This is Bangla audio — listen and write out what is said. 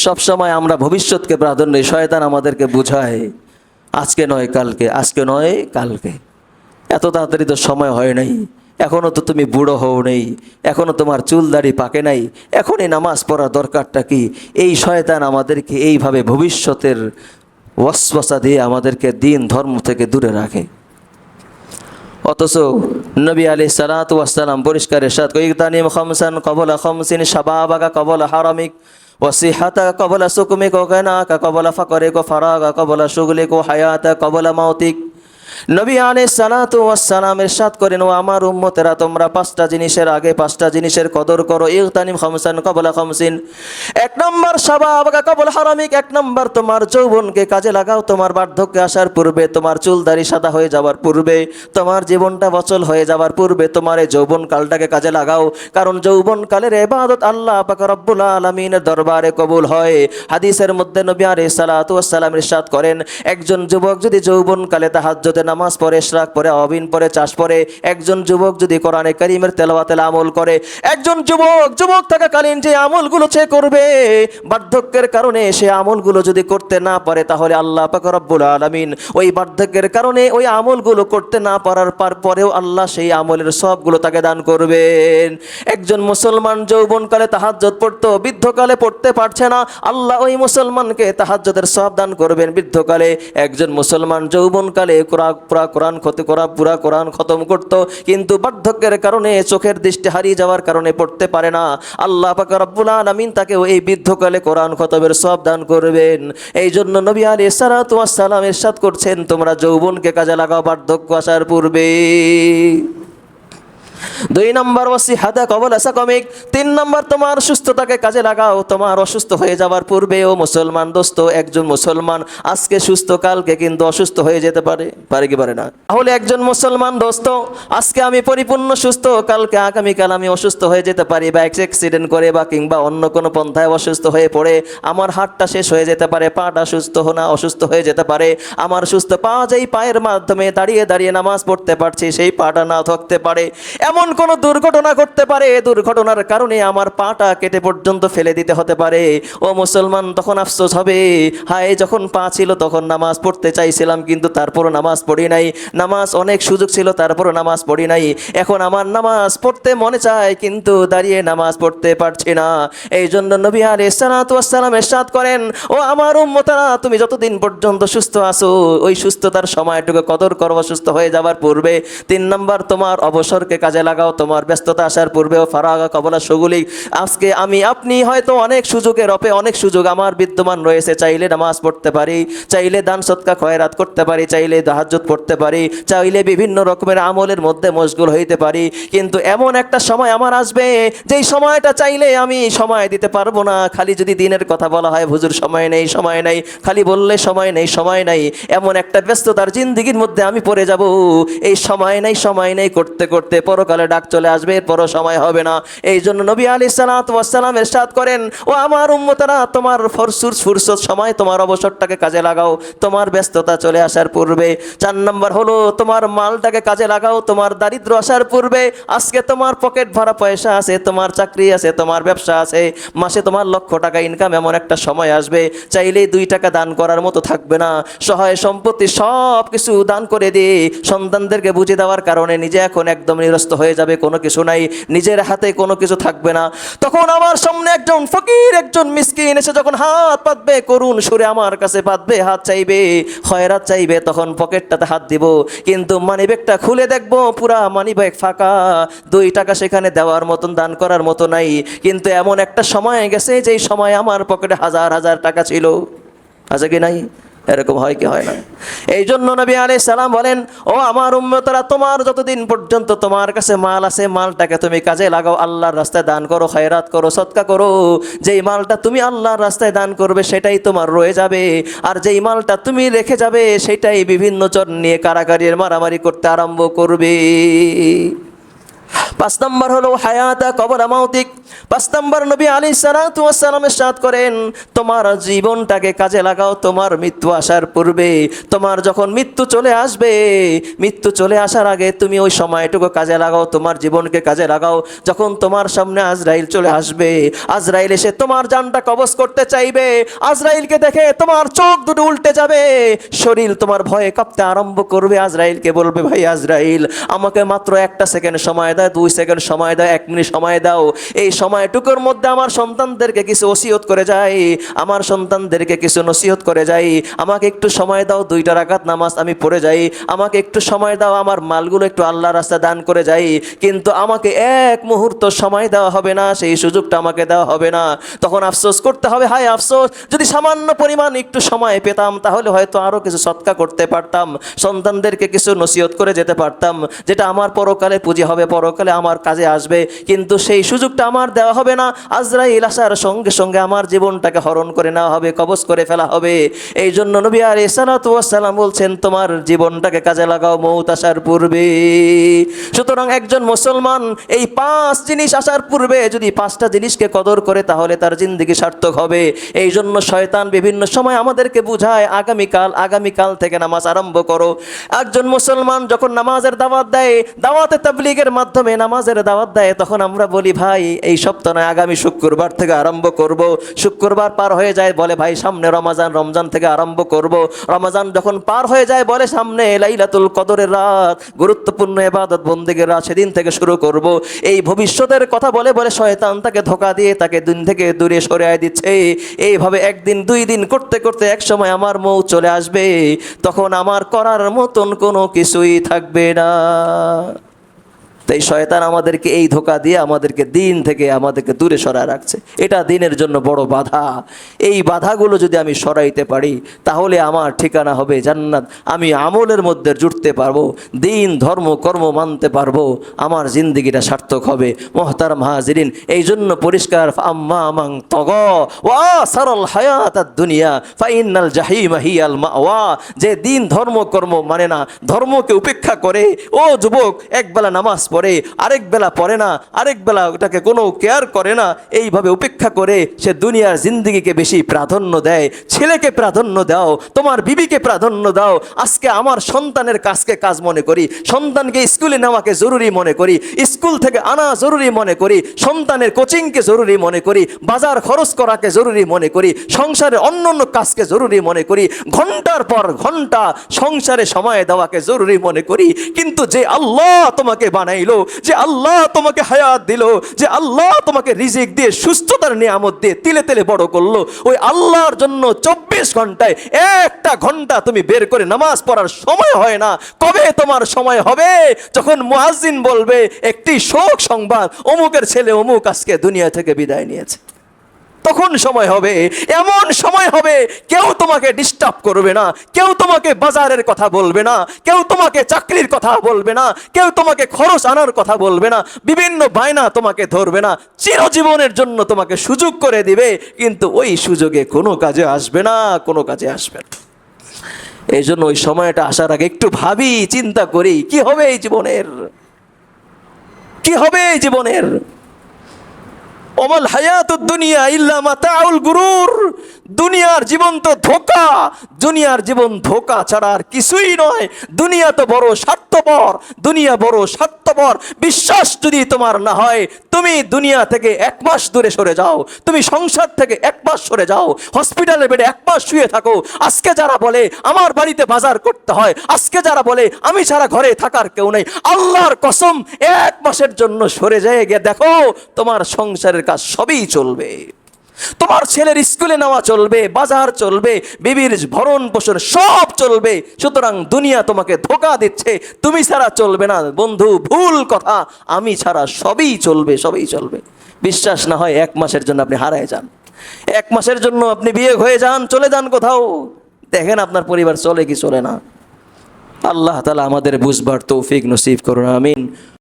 সব সময় আমরা ভবিষ্যৎকে প্রাধান্য দিই। শয়তান আমাদেরকে বুঝায় আজকে নয় কালকে, আজকে নয় কালকে। এত তাড়াতাড়ি তো সময় হয় নাই, এখনও তো তুমি বুড়ো হও নেই, এখনও তোমার চুল দাড়ি পাকে নাই, এখনই নামাজ পড়া দরকারটা কি? এই শয়তান আমাদেরকে এইভাবে ভবিষ্যতের ওয়াসওয়াসা দিয়ে আমাদেরকে দিন ধর্ম থেকে দূরে রাখে। অথচ নবী আলাইহিস সালাতু ওয়াস সালাম পরিষ্কার ইরশাদ করেন, ইগতানিম খামসান ক্বাবলা খামসিন শাবাবাকা ক্বাবলা হারামিক ওয়া সিহাতাকা ক্বাবলা সুকমিক ওয়া গানাকা ক্বাবলা ফাকরিক ওয়া ফারাগা ক্বাবলা শুগলিক ওয়া হায়াতাকা ক্বাবলা মাউতিক। নবী আলাইহিস সালাতু ওয়াস সালাম ইরশাদ করেন, ও আমার উম্মতেরা, তোমরা পাঁচটা জিনিসের আগে পাঁচটা জিনিসের কদর করো। ইগতানিম খামসান ক্বাবলা খামসিন, এক নম্বর শাবাবাকা ক্বাবলা হারামিক, এক নম্বর তোমার যৌবনকে কাজে লাগাও তোমার বার্ধক্যে আসার পূর্বে, তোমার চুল দাড়ি সাদা হয়ে যাওয়ার পূর্বে, তোমার জীবনটা অচল হয়ে যাওয়ার পূর্বে তোমার এই যৌবন কালটাকে কাজে লাগাও। কারণ যৌবন কালের ইবাদত আল্লাহ পাক রব্বুল আলামিনের দরবারে কবুল হয়। হাদিসের মধ্যে নবী আলাইহিস সালাতু ওয়াস সালাম ইরশাদ করেন, একজন যুবক যদি যৌবন কালে তাহাজ্জুদে নামাজ পড়ে, ইশরাক পড়ে, আওয়াবিন পড়ে, চাষ পড়ে, একজন যুবক যদি কোরআনে কারীমের তেলাওয়াতের আমল করে, একজন যুবক থাকাকালীন যে আমলগুলো সে করবে, বার্ধক্যের কারণে সে আমলগুলো যদি করতে না পারে, তাহলে আল্লাহ পাক রব্বুল আলামিন ওই বার্ধক্যের কারণে ওই আমলগুলো করতে না পারার পরেও আল্লাহ সেই আমলের সবগুলো তাকে দান করবেন। একজন মুসলমান যৌবনকালে তাহাজ্জুদ পড়তো, বৃদ্ধকালে পড়তে পারছে না, আল্লাহ ওই মুসলমানকে তাহাজ্জুদের সওয়াব দান করবেন বৃদ্ধকালে। একজন মুসলমান যৌবনকালে পুরা কোরআন খতম করত, কিন্তু বার্ধক্যের কারণে চোখের দৃষ্টি হারিয়ে যাওয়ার কারণে পড়তে পারে না, আল্লাহ পাক রব্বুল আলামিন তাকে এই বৃদ্ধকালে কোরআন খতমের সওয়াব দান করবেন। এই জন্য নবী আলাইহিস সালাতু ওয়াস সালাম ইরশাদ করছেন, তোমরা যৌবনকে কাজে লাগাও বার্ধক্য আসার পূর্বে। দুই নম্বর ওয়াসিহাতা ক্বাবলা সাকামিক, তিন নম্বর তোমার সুস্থতাকে কাজে লাগাও তোমার অসুস্থ হয়ে যাওয়ার পূর্বে। ও মুসলমান দোস্ত, একজন মুসলমান আজকে সুস্থ, কালকে কিন্তু অসুস্থ হয়ে যেতে পারে কি পারে না? তাহলে একজন মুসলমান দোস্ত, আজকে আমি পরিপূর্ণ সুস্থ, কালকে আগামীকাল আমি অসুস্থ হয়ে যেতে পারি, বা অ্যাক্সিডেন্ট করে বা কিংবা অন্য কোনো পন্থায় অসুস্থ হয়ে পড়ে আমার হাতটা শেষ হয়ে যেতে পারে, পাটা অসুস্থ হয়ে যেতে পারে। আমার সুস্থ পা, যেই পায়ের মাধ্যমে দাঁড়িয়ে দাঁড়িয়ে নামাজ পড়তে পারছি, সেই পাটা না থাকতে পারে। এমন কোন দুর্ঘটনা ঘটতে পারে, দুর্ঘটনার কারণে আমার পাটা কেটে পর্যন্ত ফেলে দিতে হতে পারে। ও মুসলমান, তখন আফসোস হবে, হায় যখন পা ছিল তখন নামাজ পড়তে চাইছিলাম, কিন্তু তারপরও নামাজ পড়ি নাই, নামাজ অনেক সুযোগ ছিল তারপরও নামাজ পড়ি নাই, এখন আমার নামাজ পড়তে মনে চায় কিন্তু দাঁড়িয়ে নামাজ পড়তে পারছি না। এই জন্য নবী আলাইহিস সালাতু ওয়াস সালাম ইরশাদ করেন, ও আমার উম্মতেরা, তুমি যতদিন পর্যন্ত সুস্থ আছো ওই সুস্থতার সময়টুকু কদর করো অসুস্থ হয়ে যাওয়ার পূর্বে। তিন নম্বর, তোমার অবসরকে কাজে লাগাও তোমার ব্যস্ততা আসার পূর্বেও। ফারাগা ক্বাবলা শুগুলিক, আজকে আমি আপনি হয়তো অনেক সুযোগ আমার বিদ্যমান রয়েছে, চাইলে নামাজ পড়তে পারি, চাইলে দান সদকা খয়রাত করতে পারি, চাইলে তাহাজ্জুদ পড়তে পারি, চাইলে বিভিন্ন রকমের আমলের মধ্যে মশগুল হইতে পারি, কিন্তু এমন একটা সময় আমার আসবে যেই সময়টা চাইলে আমি সময় দিতে পারবো না। খালি যদি দিনের কথা বলা হয়, হুজুর সময় নেই, খালি বললে সময় নেই, এমন একটা ব্যস্ততার জিন্দেগির মধ্যে আমি পড়ে যাব, এই সময় নেই করতে করতে পরকালে ডাক চলে আসবে, এরপরও সময় হবে না। এই জন্য নবী আলাইহিস সালাতু ওয়াস সালাম ইরশাদ করেন, ও আমার উম্মতেরা, তোমার ফুরসত সময় তোমার অবসরটাকে কাজে লাগাও তোমার ব্যস্ততা চলে আসার পূর্বে। চার নম্বর হলো, তোমার মালটাকে কাজে লাগাও তোমার দারিদ্র আসার পূর্বে। আজকে তোমার পকেট ভরা পয়সা আছে, তোমার চাকরি আছে, তোমার ব্যবসা আছে, মাসে তোমার লক্ষ টাকা ইনকাম, এমন একটা সময় আসবে চাইলেই 2 টাকা দান করার মতো থাকবে না। সহায় সম্পত্তি সব কিছু দান করে দিয়ে সন্তানদেরকে বুঝে দেওয়ার কারণে নিজে এখন একদম নিরস্ত হয়ে যাবে, কোনো কিছু নাই, নিজের হাতে কোনো কিছু থাকবে না। তখন আমার সামনে একজন ফকির, একজন মিসকিন এসে যখন হাত পাতবে, করুণ সুরে আমার কাছে পাতবে, হাত চাইবে, খয়রাত চাইবে, তখন পকেটটাতে হাত দিব, কিন্তু মানিব্যাগটা খুলে দেখবো পুরা মানিব্যাগ ফাঁকা, 2 টাকা সেখানে দেওয়ার মতন, দান করার মতো নাই। কিন্তু এমন একটা সময় গেছে যেই সময় আমার পকেটে হাজার হাজার টাকা ছিল, আছে কি নাই? এরকম হয় কি হয় না? এই জন্য নবী আলাইহিস সালাম বলেন, ও আমার উম্মতরা, তোমার যতদিন পর্যন্ত তোমার কাছে মাল আছে, মালটাকে তুমি কাজে লাগাও, আল্লাহর রাস্তায় দান করো, খয়রাত করো, সদকা করো। যেই মালটা তুমি আল্লাহর রাস্তায় দান করবে সেটাই তোমার রয়ে যাবে, আর যেই মালটা তুমি রেখে যাবে সেটাই বিভিন্ন জন নিয়ে কারাগারির মারামারি করতে আরম্ভ করবে। পাঁচ নম্বর হলো হায়াতা কবলা মাউতিক। পাঁচ নম্বর নবী আলাইহিস সালাতু ওয়াস সালাম ইরশাদ করেন, তোমার জীবনটাকে কাজে লাগাও তোমার মৃত্যু আসার পূর্বে। তোমার যখন মৃত্যু চলে আসবে, মৃত্যু চলে আসার আগে তুমি ওই সময়টুকু কাজে লাগাও, তোমার জীবনকে কাজে লাগাও। যখন তোমার সামনে আজরাইল চলে আসবে, আজরাইল এসে তোমার জানটা কবজ করতে চাইবে, আজরাইলকে দেখে তোমার চোখ দুটো উল্টে যাবে, শরীর তোমার ভয়ে কাঁপতে আরম্ভ করবে। আজরাইলকে বলবে, ভাই আজরাইল, আমাকে মাত্র একটা সেকেন্ড সময় দাও, 2 সেকেন্ড সময় দাও, 1 মিনিট সময় দাও। এই সময়টুকুর মধ্যে আমার সন্তানদেরকে কিছু ওসিয়ত করে যাই, আমার সন্তানদেরকে কিছু নসিহত করে যাই। আমাকে একটু সময় দাও, 2টা রাকাত নামাজ আমি পড়ে যাই। আমাকে একটু সময় দাও, আমার মালগুলো একটু আল্লাহর রাস্তায় দান করে যাই। কিন্তু আমাকে এক মুহূর্ত সময় দেওয়া হবে না, সেই সুযোগটা আমাকে দেওয়া হবে না। তখন আফসোস করতে হবে, হায় আফসোস, যদি সামান্য পরিমাণ একটু সময় পেতাম তাহলে হয়তো আরও কিছু সৎকা করতে পারতাম, সন্তানদেরকে কিছু নসিহত করে যেতে পারতাম, যেটা আমার পরকালে পুঁজি হবে, পরকালে আমার কাজে আসবে। কিন্তু সেই সুযোগটা আমার দেওয়া হবে না। আজরাইল আসার সঙ্গে সঙ্গে আমার জীবনটাকে হরণ করে নেওয়া হবে, কবজ করে ফেলা হবে। এই জন্য নবী আলাইহিস সালাতু ওয়াস সালাম বলছেন, তোমার জীবনটাকে কাজে লাগাও মউত আসার পূর্বে। সুতরাং একজন মুসলমান এই 5 জিনিস আসার পূর্বে যদি 5টা জিনিসকে কদর করে তাহলে তার জিন্দেগি সার্থক হবে। এই জন্য শয়তান বিভিন্ন সময় আমাদেরকে বুঝায়, আগামীকাল থেকে নামাজ আরম্ভ করো। একজন মুসলমান যখন নামাজের দাওয়াত দেয়, দাওয়াতে তাবলীগের মাধ্যমে নামাজের দাওয়াত দেয়, তখন আমরা বলি, ভাই এই সপ্তাহ নয়, আগামী শুক্রবার থেকে আরম্ভ করব। শুক্রবার পার হয়ে যায়, বলে ভাই সামনে রমজান থেকে আরম্ভ করব। রমজান যখন পার হয়ে যায়, বলে সামনে লাইলাতুল কদরের রাত, গুরুত্বপূর্ণ ইবাদত বন্দেগীর রাত, সেদিন থেকে শুরু করব। এই ভবিষ্যতের কথা বলে বলে শয়তান তাকে ধোঁকা দিয়ে তাকে দিন থেকে দূরে সরিয়ে দিচ্ছে। এইভাবে 1 দিন 2 দিন করতে করতে এক সময় আমার মউত চলে আসবে, তখন আমার করার মতন কোনো কিছুই থাকবে না। তাই শয়তান আমাদেরকে এই ধোঁকা দিয়ে আমাদেরকে দিন থেকে আমাদেরকে দূরে সরায় রাখছে। এটা দিনের জন্য বড় বাধা। এই বাধাগুলো যদি আমি সরাইতে পারি তাহলে আমার ঠিকানা হবে জান্নাত। আমি আমলের মধ্যে জুড়তে পারবো, দিন ধর্ম কর্ম মানতে পারবো, আমার জিন্দেগিটা সার্থক হবে। মুহতারাম হাজিরিন, এই জন্য পরিষ্কার, আম্মা মান তাগা ওয়া সারাল হায়াতাদ দুনিয়া ফাইনাল জাহিমা হিয়াল মাওয়া। যে দিন ধর্ম কর্ম মানে না, ধর্মকে উপেক্ষা করে, ও যুবক, একবেলা নামাজ পড়ে, আরেক বেলা পড়ে না, আরেক বেলা ওটাকে কোনো কেয়ার করে না, এইভাবে উপেক্ষা করে সে দুনিয়ার জিন্দেগিকে বেশি প্রাধান্য দেয়। ছেলেকে প্রাধান্য দাও, তোমার বিবিকে প্রাধান্য দাও। আজকে আমার সন্তানের কাজকে কাজ মনে করি, সন্তানকে স্কুলে নেওয়াকে জরুরি মনে করি, স্কুল থেকে আনা জরুরি মনে করি, সন্তানের কোচিংকে জরুরি মনে করি, বাজার খরচ করাকে জরুরি মনে করি, সংসারে অন্য কাজকে জরুরি মনে করি, ঘন্টার পর ঘন্টা সংসারে সময় দেওয়াকে জরুরি মনে করি। কিন্তু যে আল্লাহ তোমাকে বানাইলো, যে আল্লাহ তোমাকে হায়াত দিল, যে আল্লাহ তোমাকে রিজিক দিয়ে সুস্থতার নিয়ামত দিয়ে তিলে তিলে বড় করলো, ওই আল্লাহর জন্য 24 ঘন্টায় 1টা ঘন্টা তুমি বের করে নামাজ পড়ার সময় হয় না। কবে তোমার সময় হবে? যখন মুয়াজ্জিন বলবে একটি শোক সংবাদ, অমুকের ছেলে অমুক আজকে দুনিয়া থেকে বিদায় নিয়েছে, তখন সময় হবে। এমন সময় হবে কেউ তোমাকে ডিস্টার্ব করবে না, কেউ তোমাকে বাজারের কথা বলবে না, কেউ তোমাকে চাকরির কথা বলবে না, কেউ তোমাকে খরচ আনার কথা বলবে না, বিভিন্ন বায়না তোমাকে ধরবে না, চিরজীবনের জন্য তোমাকে সুযোগ করে দিবে। কিন্তু ওই সুযোগে কোনো কাজে আসবে না, কোনো কাজে আসবে না। এই জন্য ওই সময়টা আসার আগে একটু ভাবি, চিন্তা করি, কি হবে এই জীবনের, কি হবে এই জীবনের। ওমাল হায়াতুদ দুনিয়া ইল্লা মাতাউল গুরুর। দুনিয়ার জীবন তো ধোঁকা, দুনিয়ার জীবন ধোঁকা ছাড়া আর কিছুই নয়। দুনিয়া তো বড় স্বার্থপর, দুনিয়া বড় স্বার্থপর। বিশ্বাস যদি তোমার না হয়, তুমি দুনিয়া থেকে 1 মাস দূরে সরে যাও, তুমি সংসার থেকে 1 মাস সরে যাও, হসপিটালের বেডে 1 মাস শুয়ে থাকো। আজকে যারা বলে আমার বাড়িতে বাজার করতে হয়, আজকে যারা বলে আমি ছাড়া ঘরে থাকার কেউ নেই, আল্লাহর কসম 1 মাসের জন্য সরে যায় গিয়ে দেখো, তোমার সংসারের কাজ সবই চলবে। তোমার ছেলের স্কুলে নেওয়া চলবে, বাজার চলবে, বিবির ভরণ পোষণ সব চলবে। সুতরাং দুনিয়া তোমাকে ধোঁকা দিচ্ছে, তুমি ছাড়া চলবে না। বন্ধু, ভুল কথা, আমি ছাড়া সবই চলবে, সবই চলবে। বিশ্বাস না হয় 1 মাসের জন্য আপনি হারায় যান, 1 মাসের জন্য আপনি বিয়ে হয়ে যান, চলে যান কোথাও, দেখেন আপনার পরিবার চলে কি চলে না। আল্লাহ তাআলা আমাদের বুঝবার তৌফিক নসিব করুন, আমিন।